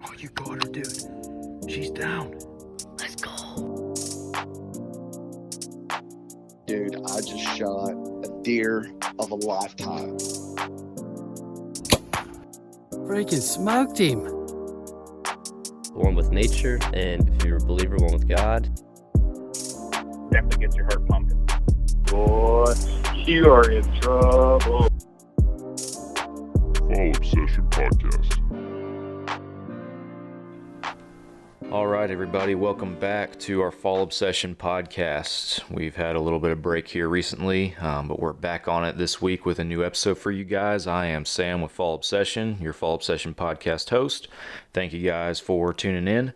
Oh, you got her, dude. She's down. Let's go. Dude, I just shot a deer of a lifetime. Freaking smoked him. One with nature, and if you're a believer, one with God. Definitely gets your heart pumping. Boy, you are in trouble. Fall Obsession Podcast. All right, everybody, welcome back to our Fall Obsession Podcast. We've had a little bit of break here recently, but we're back on it this week with a new episode for you guys. I am Sam with Fall Obsession, your Fall Obsession Podcast host. Thank you guys for tuning in.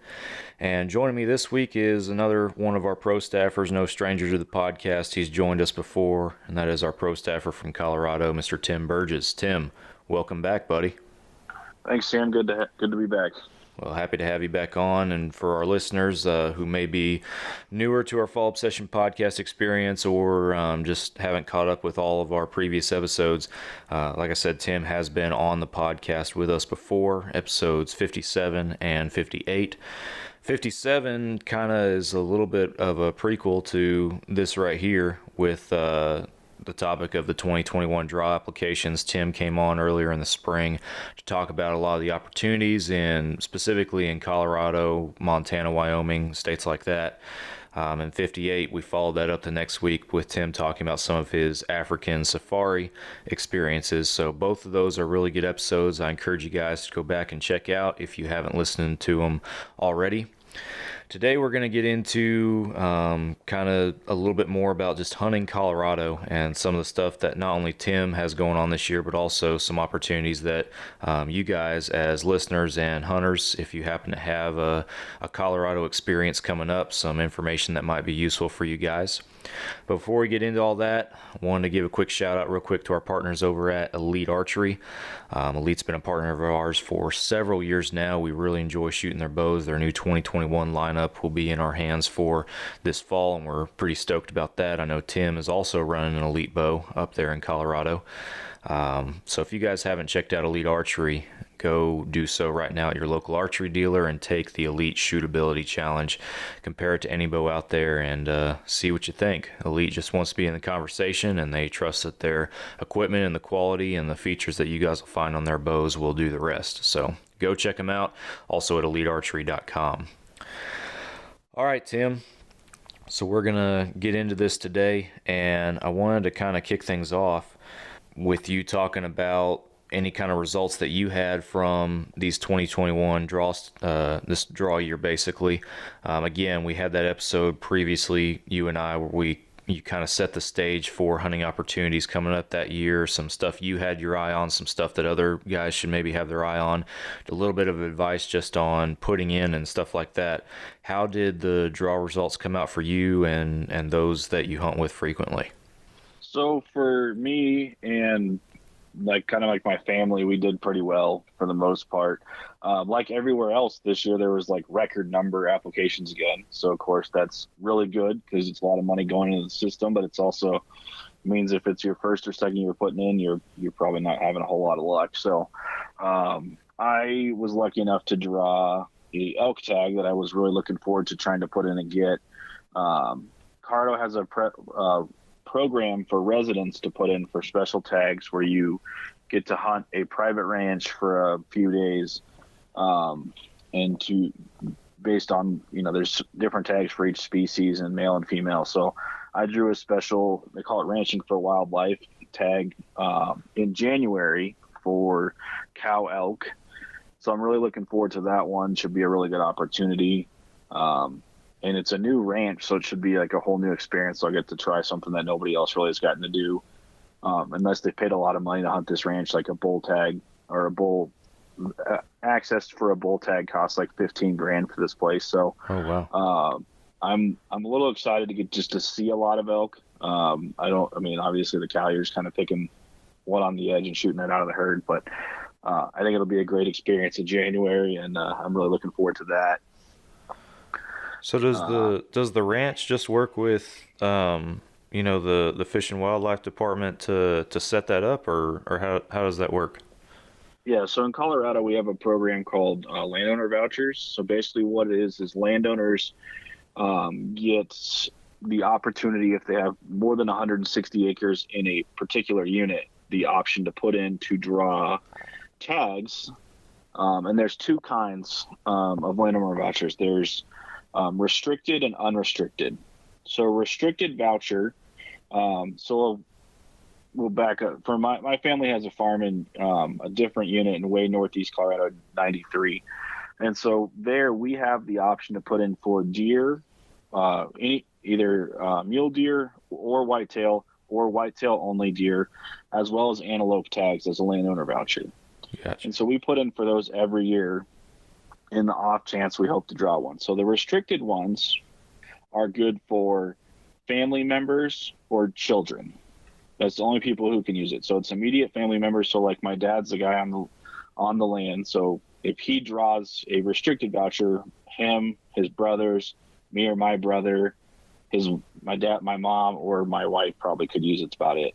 And joining me this week is another one of our pro staffers, no stranger to the podcast. He's joined us before, and that is our pro staffer from Colorado, Mr. Tim Berges. Tim, welcome back, buddy. Thanks, Sam. Good to be back. Well, happy to have you back on. And for our listeners who may be newer to our Fall Obsession Podcast experience or just haven't caught up with all of our previous episodes, like I said, Tim has been on the podcast with us before, episodes 57 and 58. 57 kind of is a little bit of a prequel to this right here with the topic of the 2021 draw applications. Tim came on earlier in the spring to talk about a lot of the opportunities specifically in Colorado, Montana, Wyoming, states like that. In 58, we followed that up the next week with Tim talking about some of his African safari experiences. So both of those are really good episodes. I encourage you guys to go back and check out if you haven't listened to them already. Today we're going to get into kind of a little bit more about just hunting Colorado and some of the stuff that not only Tim has going on this year, but also some opportunities that you guys as listeners and hunters, if you happen to have a Colorado experience coming up, some information that might be useful for you guys. But before we get into all that, I wanted to give a quick shout out real quick to our partners over at Elite Archery. Elite's been a partner of ours for several years now. We really enjoy shooting their bows. Their new 2021 lineup will be in our hands for this fall, and we're pretty stoked about that. I know Tim is also running an Elite bow up there in Colorado. So if you guys haven't checked out Elite Archery, go do so right now at your local archery dealer and take the Elite Shootability Challenge. Compare it to any bow out there and see what you think. Elite just wants to be in the conversation, and they trust that their equipment and the quality and the features that you guys will find on their bows will do the rest. So go check them out, also at elitearchery.com. All right, Tim. So we're going to get into this today, and I wanted to kind of kick things off with you talking about any kind of results that you had from these 2021 draws, this draw year basically. Again, we had that episode previously, you and I, where you kind of set the stage for hunting opportunities coming up that year, some stuff you had your eye on, some stuff that other guys should maybe have their eye on, a little bit of advice just on putting in and stuff like that. How did the draw results come out for you and those that you hunt with frequently? So for me and kind of like my family, we did pretty well for the most part. Like everywhere else this year, there was record number applications again. So of course that's really good because it's a lot of money going into the system, but it's also means if it's your first or second year putting in, you're probably not having a whole lot of luck. So I was lucky enough to draw the elk tag that I was really looking forward to trying to put in and get. Cardo has a program for residents to put in for special tags where you get to hunt a private ranch for a few days, and based on there's different tags for each species and male and female. So I drew a special, they call it Ranching for Wildlife tag in January for cow elk. So I'm really looking forward to that one. Should be a really good opportunity. And it's a new ranch, so it should be a whole new experience. So I get to try something that nobody else really has gotten to do, unless they paid a lot of money to hunt this ranch, like a bull tag or a bull. Access for a bull tag costs like $15,000 for this place. So, oh wow, I'm a little excited to get just to see a lot of elk. Obviously the cow, you're just kind of picking one on the edge and shooting it out of the herd, but I think it'll be a great experience in January, and I'm really looking forward to that. So does the ranch just work with the Fish and Wildlife Department to set that up, or how does that work? Yeah, so in Colorado, we have a program called Landowner Vouchers. So basically what it is landowners get the opportunity, if they have more than 160 acres in a particular unit, the option to put in to draw tags. And there's two kinds of landowner vouchers. There's restricted and unrestricted. So restricted voucher, so we'll back up. For my family has a farm in a different unit in way northeast Colorado, 93. And so there we have the option to put in for deer, either mule deer or whitetail only deer, as well as antelope tags as a landowner voucher. Gotcha. And so we put in for those every year in the off chance we hope to draw one. So the restricted ones are good for family members or children. That's the only people who can use it. So it's immediate family members. So like my dad's the guy on the land. So if he draws a restricted voucher, him, his brothers, me or my brother, my dad, my mom, or my wife probably could use it. That's about it.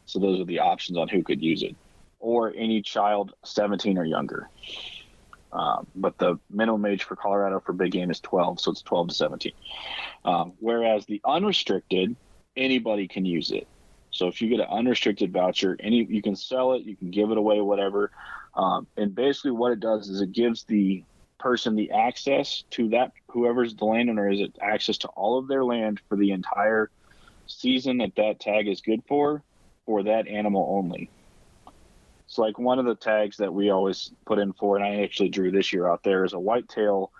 So those are the options on who could use it, or any child 17 or younger. But the minimum age for Colorado for big game is 12, so it's 12 to 17. Whereas the unrestricted, anybody can use it. So if you get an unrestricted voucher, you can sell it, you can give it away, whatever. And basically what it does is it gives the person the access to that, whoever's the landowner is, access to all of their land for the entire season that tag is good for that animal only. So like one of the tags that we always put in for, and I actually drew this year out there, is a whitetail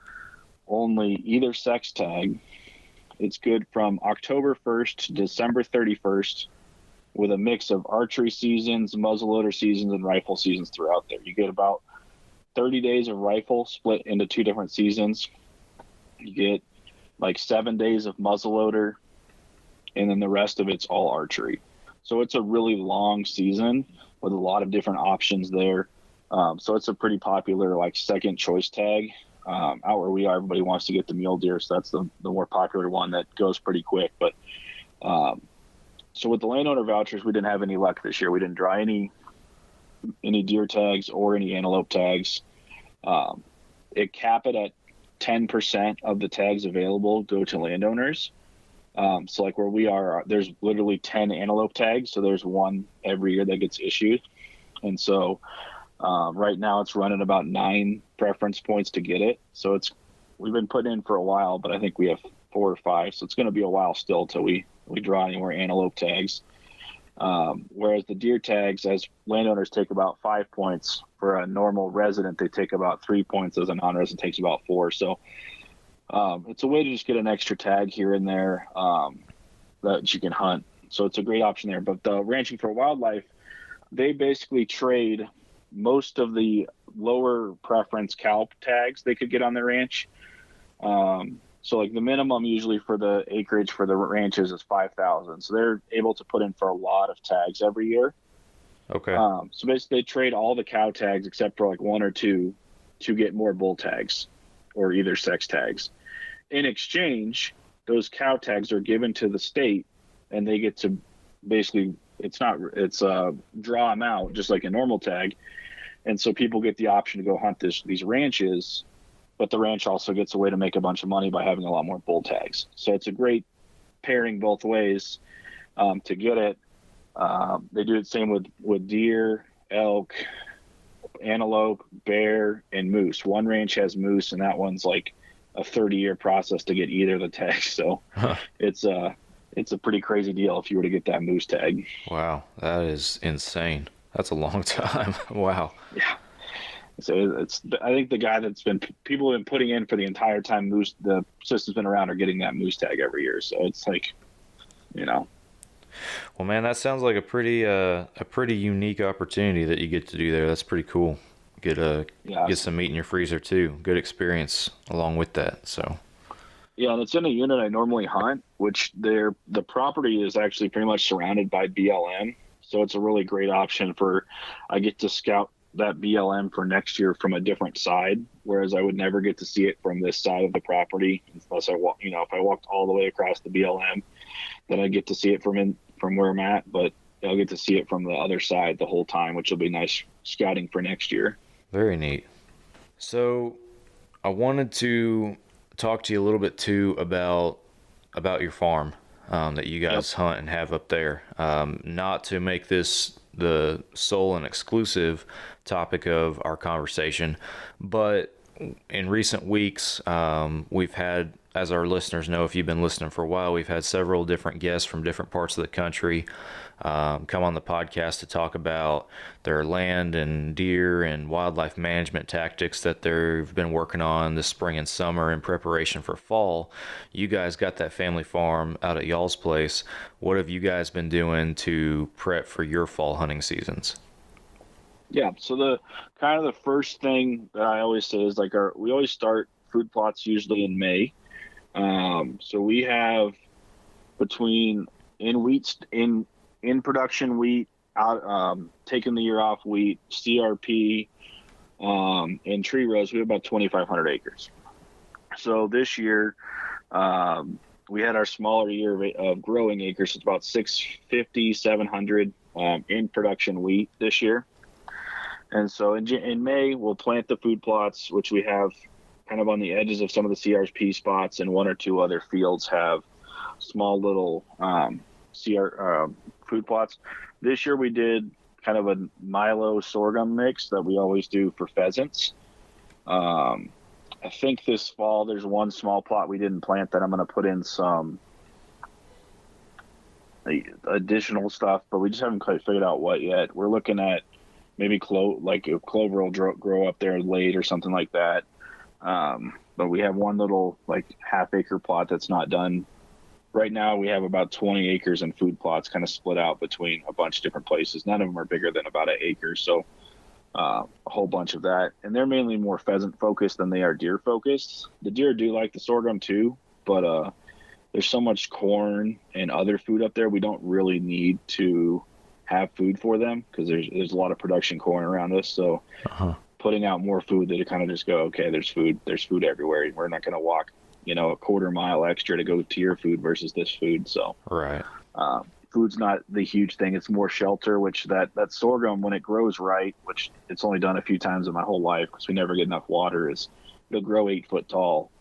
only either sex tag. It's good from October 1st to December 31st with a mix of archery seasons, muzzleloader seasons, and rifle seasons throughout there. You get about 30 days of rifle split into 2 different seasons. You get like 7 days of muzzleloader, and then the rest of it's all archery. So it's a really long season with a lot of different options there. So it's a pretty popular like second choice tag. Out where we are, everybody wants to get the mule deer, so that's the more popular one that goes pretty quick. But so with the landowner vouchers, we didn't have any luck this year. We didn't draw any deer tags or any antelope tags. It cap it at 10% of the tags available go to landowners. So like where we are, there's literally 10 antelope tags. So there's one every year that gets issued. And so right now it's running about 9 preference points to get it. So we've been putting in for a while, but I think we have 4 or 5. So it's going to be a while still till we draw any more antelope tags. Whereas the deer tags, as landowners, take about 5 points. For a normal resident, they take about 3 points. As a non-resident, takes about 4. So it's a way to just get an extra tag here and there that you can hunt. So it's a great option there. But the Ranching for Wildlife, they basically trade most of the lower preference cow tags they could get on their ranch. So like the minimum usually for the acreage for the ranches is 5,000. So they're able to put in for a lot of tags every year. Okay. So basically they trade all the cow tags except for like 1 or 2 to get more bull tags or either sex tags. In exchange, those cow tags are given to the state, and they get to basically draw them out just like a normal tag. And so people get the option to go hunt these ranches, but the ranch also gets a way to make a bunch of money by having a lot more bull tags. So it's a great pairing both ways to get it. They do the same with deer, elk, antelope, bear, and moose. One ranch has moose, and that one's like a 30-year process to get either of the tags. So it's a pretty crazy deal if you were to get that moose tag. Wow, that is insane. That's a long time. Wow. Yeah. So I think the guy people have been putting in for the entire time the system's been around are getting that moose tag every year. So it's like, Well, man, that sounds like a pretty unique opportunity that you get to do there. That's pretty cool. Get some meat in your freezer too. Good experience along with that. So. Yeah, and it's in a unit I normally hunt, which the property is actually pretty much surrounded by BLM. So it's a really great option I get to scout that BLM for next year from a different side, whereas I would never get to see it from this side of the property unless if I walked all the way across the BLM, then I get to see it from where I'm at. But I'll get to see it from the other side the whole time, which will be nice scouting for next year. Very neat. So I wanted to talk to you a little bit too about your farm that you guys hunt and have up there. Not to make this the sole and exclusive topic of our conversation, but in recent weeks, we've had, as our listeners know, if you've been listening for a while, we've had several different guests from different parts of the country come on the podcast to talk about their land and deer and wildlife management tactics that they've been working on this spring and summer in preparation for fall. You guys got that family farm out at y'all's place. What have you guys been doing to prep for your fall hunting seasons? Yeah, so the kind of the first thing that I always say is like we always start food plots usually in May. So we have between in production wheat, out taking the year off wheat, CRP, and tree rows, we have about 2,500 acres. So this year, we had our smaller year of growing acres. It's about 650, 700 in production wheat this year. And so in May, we'll plant the food plots, which we have kind of on the edges of some of the CRP spots, and one or two other fields have small little food plots. This year we did kind of a Milo sorghum mix that we always do for pheasants. I think this fall there's one small plot we didn't plant that I'm going to put in some additional stuff, but we just haven't quite figured out what yet. We're looking at maybe clover will grow up there late or something like that. But we have one little like half-acre plot that's not done. Right now we have about 20 acres in food plots kind of split out between a bunch of different places. None of them are bigger than about an acre, so a whole bunch of that. And they're mainly more pheasant focused than they are deer focused. The deer do like the sorghum too, but there's so much corn and other food up there, we don't really need to have food for them because there's a lot of production corn around us. So putting out more food, they kind of just go, okay, there's food everywhere. We're not going to walk, a quarter mile extra to go to your food versus this food. So right. Food's not the huge thing. It's more shelter, which that sorghum, when it grows right, which it's only done a few times in my whole life because we never get enough water, is it'll grow 8 foot tall.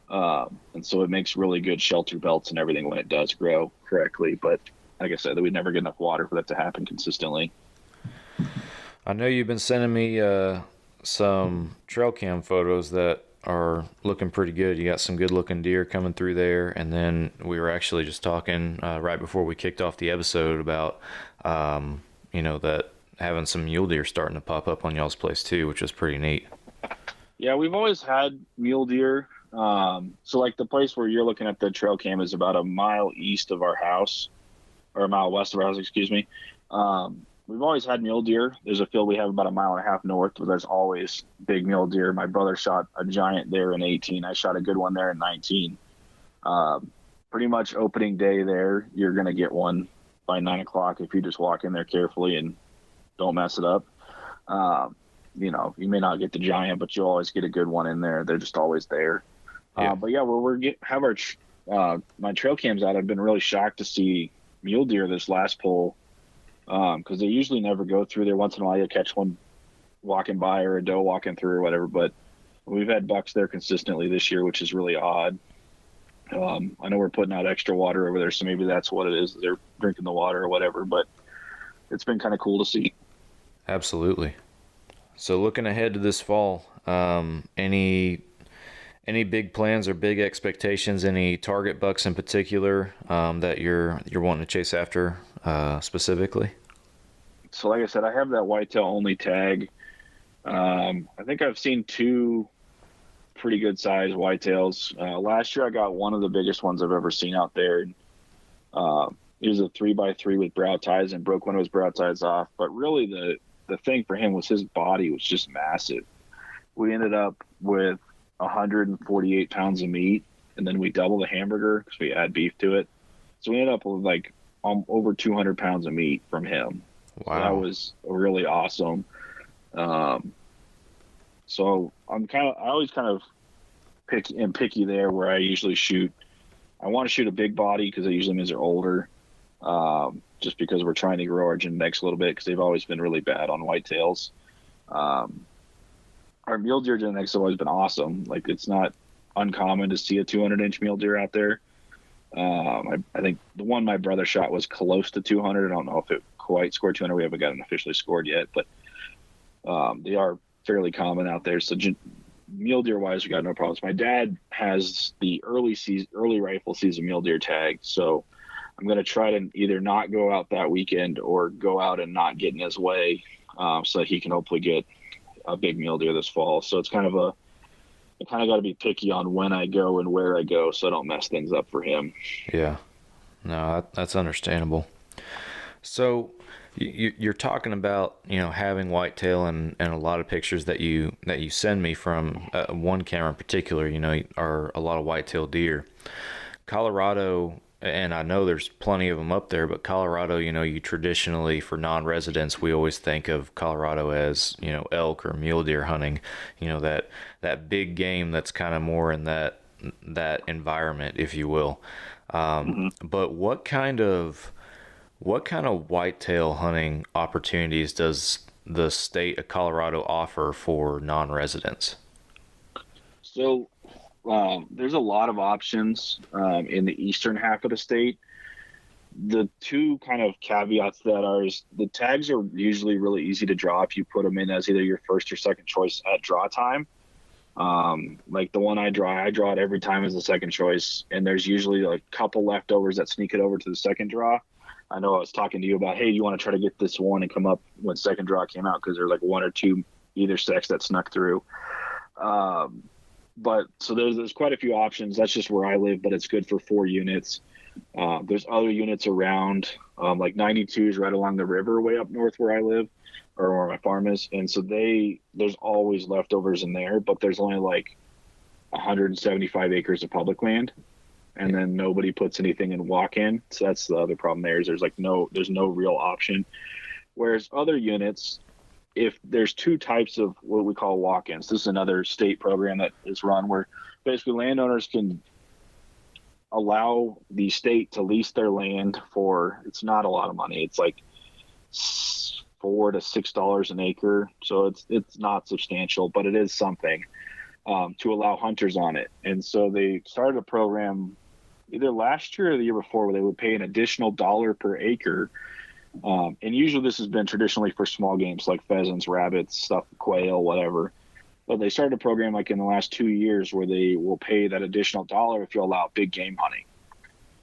And so it makes really good shelter belts and everything when it does grow correctly. But like I said, we never get enough water for that to happen consistently. I know you've been sending me some trail cam photos that are looking pretty good. You got some good looking deer coming through there. And then we were actually just talking right before we kicked off the episode about, that having some mule deer starting to pop up on y'all's place too, which is pretty neat. Yeah, we've always had mule deer. So like the place where you're looking at the trail cam is about a mile east of our house, or a mile west of our house, excuse me. We've always had mule deer. There's a field we have about a mile and a half north where there's always big mule deer. My brother shot a giant there in 18. I shot a good one there in 19. Pretty much opening day there, you're going to get one by 9 o'clock if you just walk in there carefully and don't mess it up. You may not get the giant, but you'll always get a good one in there. They're just always there. Yeah. But yeah, have our my trail cams out. I've been really shocked to see mule deer this last pull. Because they usually never go through there. Once in a while you'll catch one walking by or a doe walking through or whatever, but we've had bucks there consistently this year, which is really odd. I know we're putting out extra water over there, so maybe that's what it is. They're drinking the water or whatever, but it's been kind of cool to see. Absolutely. So looking ahead to this fall, any big plans or big expectations, any target bucks in particular that you're wanting to chase after specifically? So like I said, I have that whitetail only tag. I think I've seen 2 pretty good sized whitetails. Last year I got one of the biggest ones I've ever seen out there. It was a 3x3 with brow ties and broke one of his brow ties off. But really the thing for him was his body was just massive. We ended up with 148 pounds of meat, and then we doubled the hamburger because we add beef to it. So we ended up with like over 200 pounds of meat from him. Wow. So that was really awesome. So I always kind of picky there where I usually shoot. I want to shoot a big body because it usually means they're older. just because we're trying to grow our genetics a little bit because they've always been really bad on whitetails. Our mule deer genetics have always been awesome. Like, it's not uncommon to see a 200-inch mule deer out there. I think the one my brother shot was close to 200. I don't know if it quite scored 200. We haven't got it officially scored yet, but they are fairly common out there. So mule deer wise, we got no problems. My dad has the early rifle season mule deer tag, so I'm going to try to either not go out that weekend or go out and not get in his way, so that he can hopefully get a big mule deer this fall. So it's I kind of got to be picky on when I go and where I go, so I don't mess things up for him. Yeah, no, that's understandable. So you're talking about, having whitetail, and a lot of pictures that you send me from one camera in particular, are a lot of whitetailed deer. Colorado, and I know there's plenty of them up there, but Colorado, you traditionally, for non-residents, we always think of Colorado as, elk or mule deer hunting, that big game that's kind of more in that environment, if you will. But what kind of whitetail hunting opportunities does the state of Colorado offer for non-residents? So there's a lot of options in the eastern half of the state. The two kind of caveats that are is the tags are usually really easy to draw if you put them in as either your first or second choice at draw time. Like the one I draw it every time as the second choice, and there's usually a couple leftovers that sneak it over to the second draw. I know I was talking to you about, hey, you want to try to get this one and come up when second draw came out, because there's like one or two either sex that snuck through. But so there's quite a few options. That's just where I live, but it's good for 4 units. There's other units around, like 92 is right along the river way up north where I live, or where my farm is. And so there's always leftovers in there, but there's only like 175 acres of public land. And then nobody puts anything in walk-in. So that's the other problem there, is there's no real option. Whereas other units, if there's 2 types of what we call walk-ins, this is another state program that is run where basically landowners can allow the state to lease their land for, it's not a lot of money. It's like $4 to $6 an acre. So it's not substantial, but it is something, to allow hunters on it. And so they started a program either last year or the year before where they would pay an additional $1 per acre. And usually this has been traditionally for small games like pheasants, rabbits, stuff, quail, whatever. But they started a program like in the last 2 years where they will pay that additional $1 if you allow big game hunting.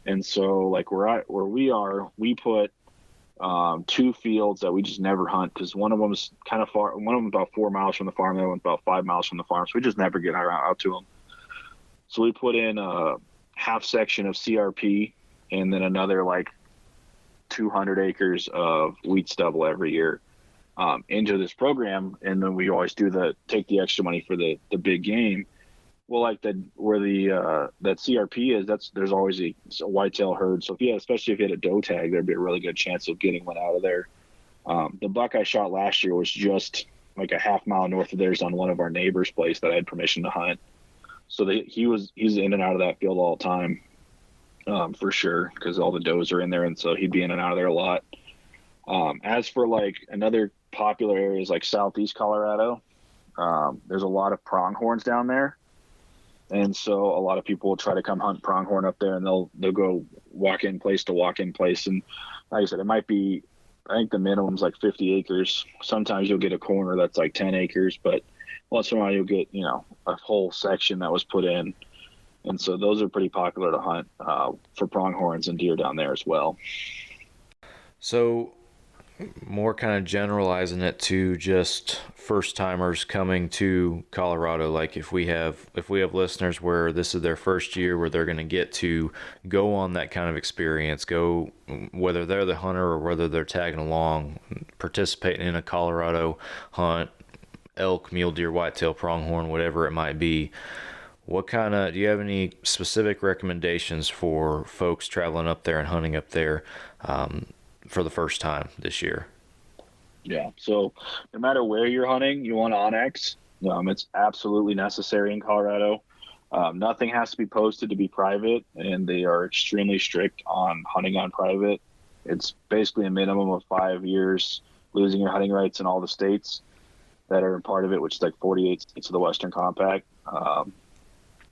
And so like where we are, we put 2 fields that we just never hunt, because one of them is kind of far. One of them about 4 miles from the farm. The other one's about 5 miles from the farm. So we just never get out to them. So we put in a half section of CRP and then another like 200 acres of wheat stubble every year into this program. And then we always take the extra money for the big game. Well, like that CRP is, there's always a whitetail herd. So especially if you had a doe tag, there'd be a really good chance of getting one out of there. The buck I shot last year was just like a half mile north of theirs on one of our neighbors' place that I had permission to hunt. So he's in and out of that field all the time, for sure, because all the does are in there, and so he'd be in and out of there a lot. As for like another popular areas like southeast Colorado, there's a lot of pronghorns down there. And so a lot of people will try to come hunt pronghorn up there, and they'll go walk-in place to walk-in place. And like I said, it might be, I think the minimum's like 50 acres. Sometimes you'll get a corner that's like 10 acres, but once in a while you'll get, a whole section that was put in. And so those are pretty popular to hunt for pronghorns and deer down there as well. So more kind of generalizing it to just first timers coming to Colorado, like if we have listeners where this is their first year where they're going to get to go on that kind of experience, go whether they're the hunter or whether they're tagging along, participating in a Colorado hunt, elk, mule deer, whitetail, pronghorn, whatever it might be, do you have any specific recommendations for folks traveling up there and hunting up there for the first time this year? Yeah. So no matter where you're hunting, you want onX. It's absolutely necessary in Colorado. Nothing has to be posted to be private, and they are extremely strict on hunting on private. It's basically a minimum of 5 years losing your hunting rights in all the states that are a part of it, which is like 48 states of the Western Compact.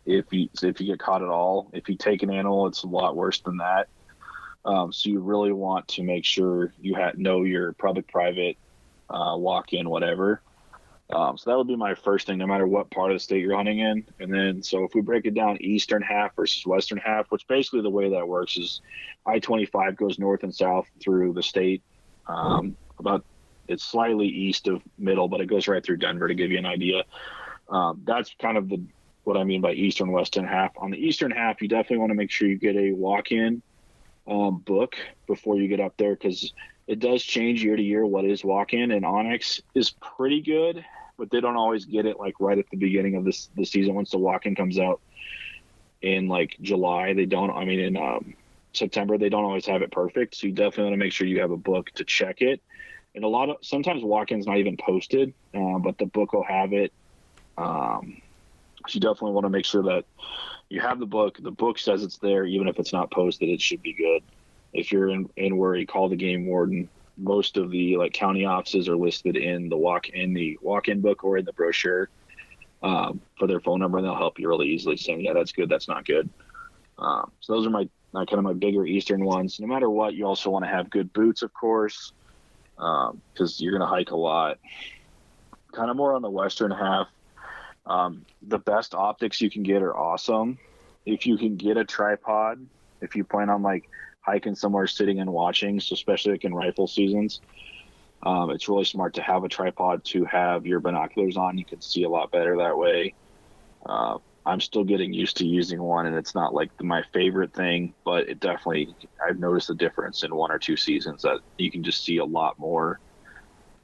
If you get caught at all, if you take an animal, it's a lot worse than that. So you really want to make sure you know your public, private, walk-in, whatever. So that would be my first thing, no matter what part of the state you're hunting in. And then, so if we break it down, eastern half versus western half, which basically the way that works is I-25 goes north and south through the state. It's slightly east of middle, but it goes right through Denver to give you an idea. That's kind of what I mean by eastern western half. On the eastern half, you definitely want to make sure you get a walk-in book before you get up there, because it does change year to year what is walk-in, and Onyx is pretty good, but they don't always get it like right at the beginning of the season. Once the walk-in comes out in like July, in September, they don't always have it perfect. So you definitely want to make sure you have a book to check it. And sometimes walk-in's not even posted, but the book will have it. So you definitely want to make sure that you have the book. The book says it's there, even if it's not posted, it should be good. If you're in worry, call the game warden. Most of the county offices are listed in the walk-in book or in the brochure for their phone number, and they'll help you really easily saying, yeah, that's good, that's not good. So those are my kind of my bigger eastern ones. No matter what, you also want to have good boots, of course, because you're going to hike a lot. Kind of more on the western half. The best optics you can get are awesome. If you can get a tripod, if you plan on hiking somewhere, sitting and watching, so especially in rifle seasons, it's really smart to have a tripod to have your binoculars on. You can see a lot better that way. I'm still getting used to using one, and it's not my favorite thing, but it definitely, I've noticed a difference in 1 or 2 seasons that you can just see a lot more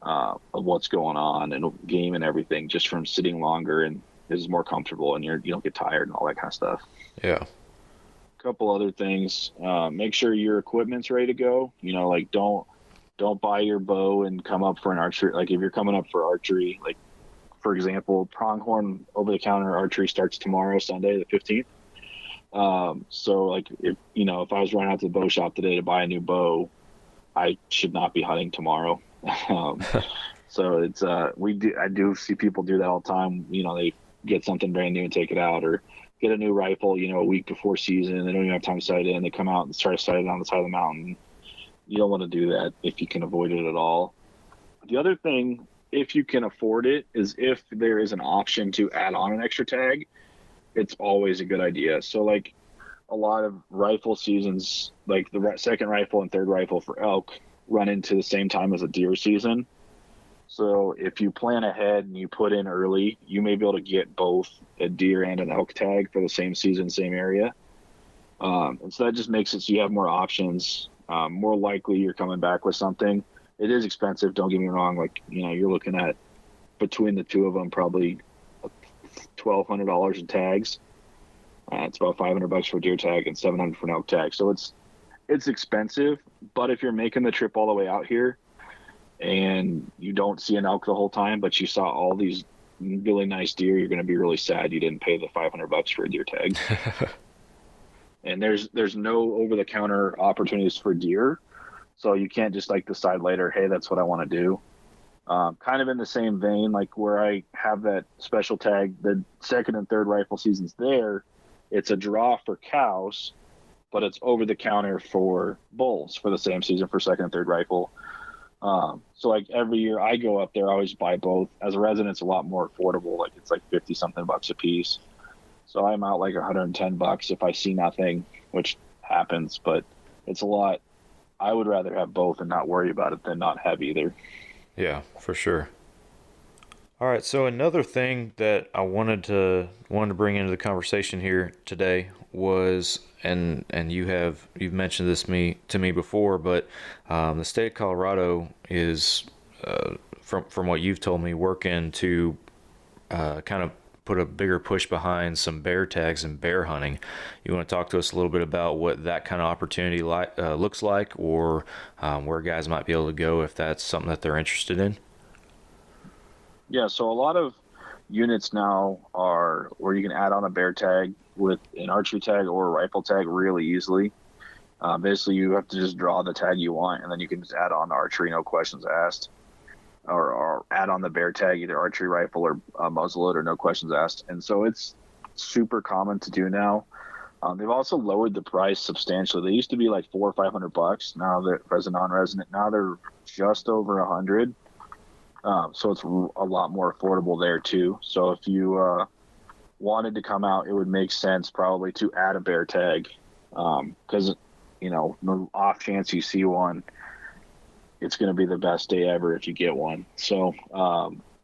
of what's going on and game and everything just from sitting longer, and is more comfortable, and you don't get tired and all that kind of stuff. Yeah. Couple other things. Make sure your equipment's ready to go. Don't buy your bow and come up for an archery. If you're coming up for archery, for example, pronghorn over-the-counter archery starts tomorrow, Sunday the 15th. So if I was running out to the bow shop today to buy a new bow, I should not be hunting tomorrow. So it's I do see people do that all the time. They get something brand new and take it out, or get a new rifle, a week before season. They don't even have time to sight it in. They come out and try to sight it on the side of the mountain. You don't want to do that if you can avoid it at all. The other thing, if you can afford it, is if there is an option to add on an extra tag, it's always a good idea. So a lot of rifle seasons, the second rifle and third rifle for elk run into the same time as a deer season. So if you plan ahead and you put in early, you may be able to get both a deer and an elk tag for the same season, same area. And so that just makes it so you have more options. More likely you're coming back with something. It is expensive, don't get me wrong. You're looking at, between the two of them, probably $1,200 in tags. It's about $500 for a deer tag and $700 for an elk tag. So it's expensive, but if you're making the trip all the way out here and you don't see an elk the whole time, but you saw all these really nice deer, you're going to be really sad you didn't pay the $500 for a deer tag. And there's no over-the-counter opportunities for deer, so you can't just decide later, hey, that's what I want to do. Kind of in the same vein, where I have that special tag, the second and third rifle seasons there, it's a draw for cows, but it's over-the-counter for bulls for the same season for second and third rifle. So every year I go up there, I always buy both. As a resident, it's a lot more affordable. It's 50 something bucks a piece. So I'm out $110 if I see nothing, which happens, but it's a lot. I would rather have both and not worry about it than not have either. Yeah, for sure. All right. So another thing that I wanted to bring into the conversation here today was, and you've mentioned this to me before, but the state of Colorado is, from what you've told me, working to kind of put a bigger push behind some bear tags and bear hunting. You want to talk to us a little bit about what that kind of opportunity looks like, or where guys might be able to go if that's something that they're interested in? Yeah, so a lot of units now are where you can add on a bear tag with an archery tag or a rifle tag really easily. Basically, you have to just draw the tag you want, and then you can just add on archery, no questions asked, or add on the bear tag, either archery rifle or muzzleloader, no questions asked. And so it's super common to do now. They've also lowered the price substantially. They used to be like $400 or $500. Now they're as a non-resident. Now they're just over $100. So it's a lot more affordable there too. So if you wanted to come out, it would make sense probably to add a bear tag, because the off chance you see one, it's going to be the best day ever if you get one. So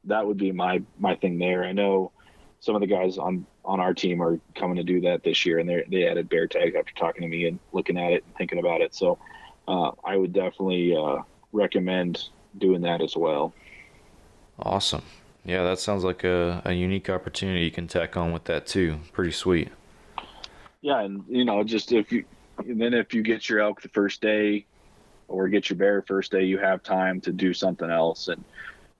that would be my thing there. I know some of the guys on our team are coming to do that this year, and they added bear tags after talking to me and looking at it and thinking about it. So I would definitely recommend doing that as well. Awesome. Yeah, that sounds like a unique opportunity you can tack on with that too. Pretty sweet. Yeah, and just if you get your elk the first day or get your bear first day, you have time to do something else, and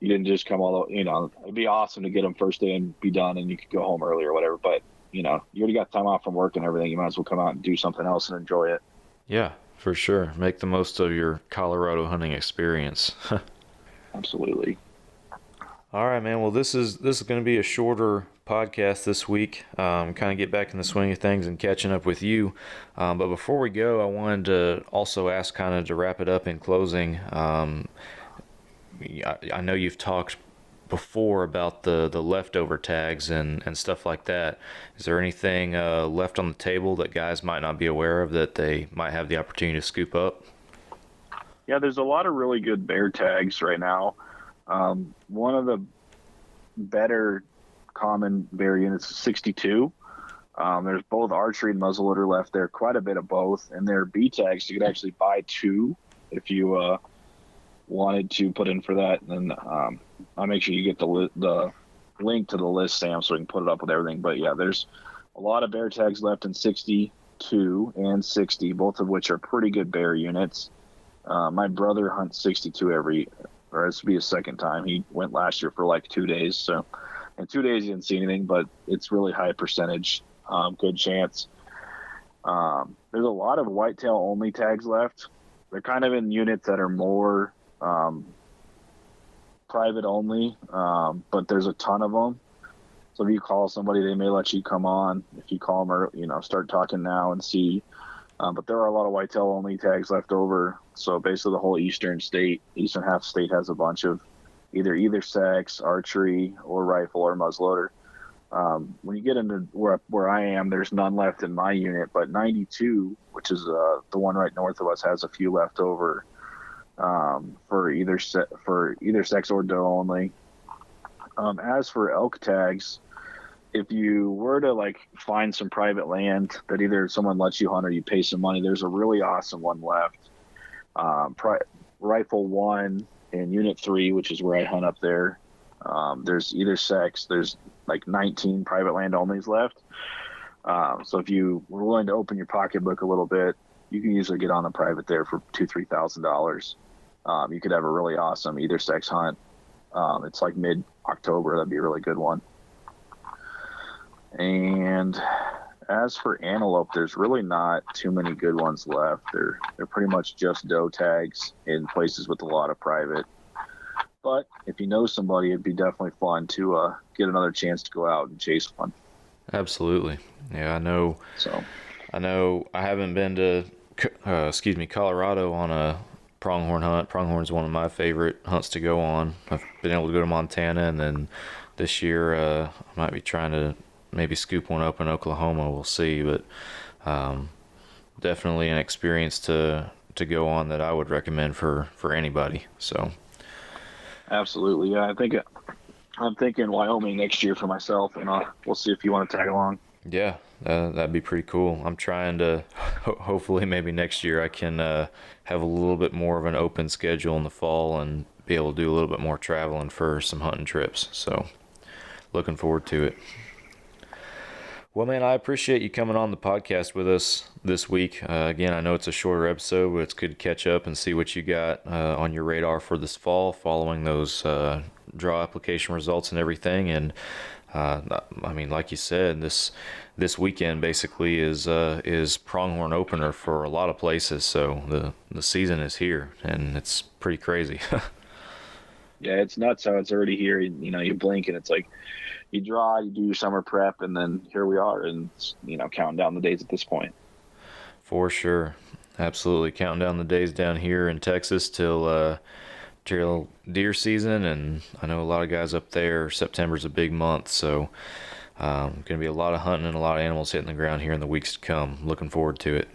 you didn't just come all the, it'd be awesome to get them first day and be done and you could go home early or whatever, but you already got time off from work and everything. You might as well come out and do something else and enjoy it. Yeah, for sure. Make the most of your Colorado hunting experience. Absolutely. All right, man. Well, this is going to be a shorter podcast this week. Kind of get back in the swing of things and catching up with you. But before we go, I wanted to also ask, kind of to wrap it up in closing. I know you've talked before about the leftover tags and stuff like that. Is there anything left on the table that guys might not be aware of that they might have the opportunity to scoop up? Yeah, there's a lot of really good bear tags right now. One of the better common bear units is 62. There's both archery and muzzleloader left there, quite a bit of both. And they're B tags. You could actually buy two if you wanted to put in for that. And I'll make sure you get the link to the list, Sam, so we can put it up with everything. But yeah, there's a lot of bear tags left in 62 and 60, both of which are pretty good bear units. My brother hunts 62 or this will be his second time. He went last year for like 2 days. So in 2 days he didn't see anything, but it's really high percentage, good chance. There's a lot of whitetail only tags left. They're kind of in units that are more private only, but there's a ton of them. So if you call somebody, they may let you come on. If you call them or start talking now and see. But there are a lot of whitetail only tags left over. So basically the whole eastern half state has a bunch of either sex, archery, or rifle or muzzleloader. When you get into where I am, there's none left in my unit, but 92, which is the one right north of us, has a few left over for either sex or doe only. As for elk tags, if you were to find some private land that either someone lets you hunt or you pay some money, there's a really awesome one left. Rifle 1 and Unit 3, which is where I hunt up there. There's either sex. There's 19 private land onlys left. So if you were willing to open your pocketbook a little bit, you can usually get on a private there for $2,000-$3,000. You could have a really awesome either sex hunt. It's mid-October. That'd be a really good one. And as for antelope, there's really not too many good ones left. They're pretty much just doe tags in places with a lot of private. But if you know somebody, it'd be definitely fun to get another chance to go out and chase one. Absolutely. Yeah, I know. So I haven't been to Colorado on a pronghorn hunt. Pronghorn's one of my favorite hunts to go on. I've been able to go to Montana, and then this year I might be trying to maybe scoop one up in Oklahoma. We'll see, but definitely an experience to go on that I would recommend for anybody. So absolutely, yeah. I'm thinking Wyoming next year for myself, and we'll see if you want to tag along. Yeah, that'd be pretty cool. I'm trying to hopefully maybe next year I can have a little bit more of an open schedule in the fall and be able to do a little bit more traveling for some hunting trips. So looking forward to it. Well, man, I appreciate you coming on the podcast with us this week. Again, I know it's a shorter episode, but it's good to catch up and see what you got on your radar for this fall following those draw application results and everything. And I mean, like you said, this weekend basically is pronghorn opener for a lot of places. So the season is here, and it's pretty crazy. Yeah, it's nuts how it's already here. You blink and it's like you draw, you do your summer prep, and then here we are, and counting down the days at this point. For sure, absolutely counting down the days down here in Texas till deer season, and I know a lot of guys up there. September's a big month, so going to be a lot of hunting and a lot of animals hitting the ground here in the weeks to come. Looking forward to it.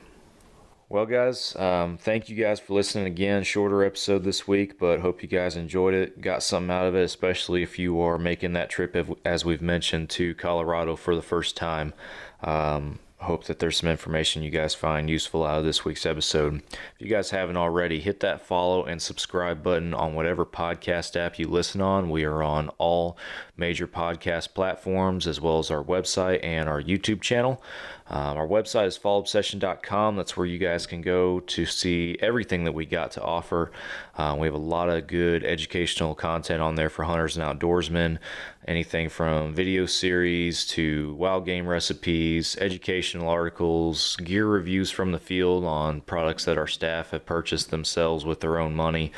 Well, guys, thank you guys for listening again. Shorter episode this week, but hope you guys enjoyed it, got something out of it, especially if you are making that trip, as we've mentioned, to Colorado for the first time. Hope that there's some information you guys find useful out of this week's episode. If you guys haven't already, hit that follow and subscribe button on whatever podcast app you listen on. We are on all major podcast platforms, as well as our website and our YouTube channel. Our website is fallobsession.com. That's where you guys can go to see everything that we got to offer. We have a lot of good educational content on there for hunters and outdoorsmen. Anything from video series to wild game recipes, educational articles, gear reviews from the field on products that our staff have purchased themselves with their own money.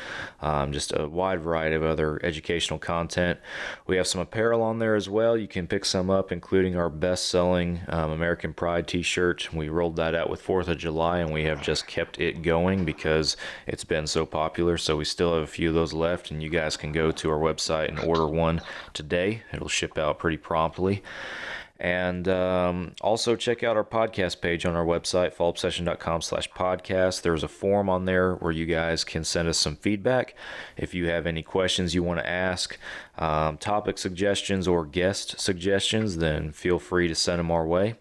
Just a wide variety of other educational content. We have some apparel on there as well. You can pick some up, including our best-selling American Pride t-shirt. We rolled that out with 4th of July, and we have just kept it going because it's been so popular. So we still have a few of those left, and you guys can go to our website and order one today. It'll ship out pretty promptly. And also check out our podcast page on our website, fallobsession.com/podcast. There's a form on there where you guys can send us some feedback. If you have any questions you want to ask, topic suggestions or guest suggestions, then feel free to send them our way.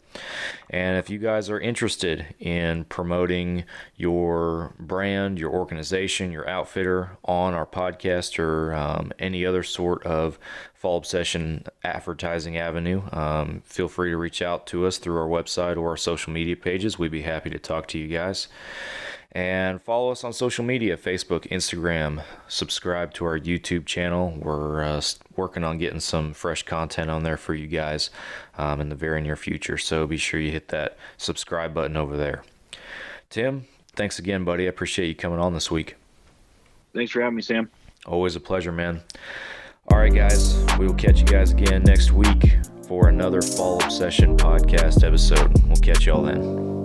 And if you guys are interested in promoting your brand, your organization, your outfitter on our podcast or any other sort of Fall Obsession advertising avenue, feel free to reach out to us through our website or our social media pages. We'd be happy to talk to you guys. And follow us on social media, Facebook, Instagram. Subscribe to our YouTube channel. We're working on getting some fresh content on there for you guys in the very near future. So be sure you hit that subscribe button over there. Tim, thanks again, buddy. I appreciate you coming on this week. Thanks for having me, Sam. Always a pleasure, man. All right, guys. We will catch you guys again next week for another Fall Obsession podcast episode. We'll catch y'all then.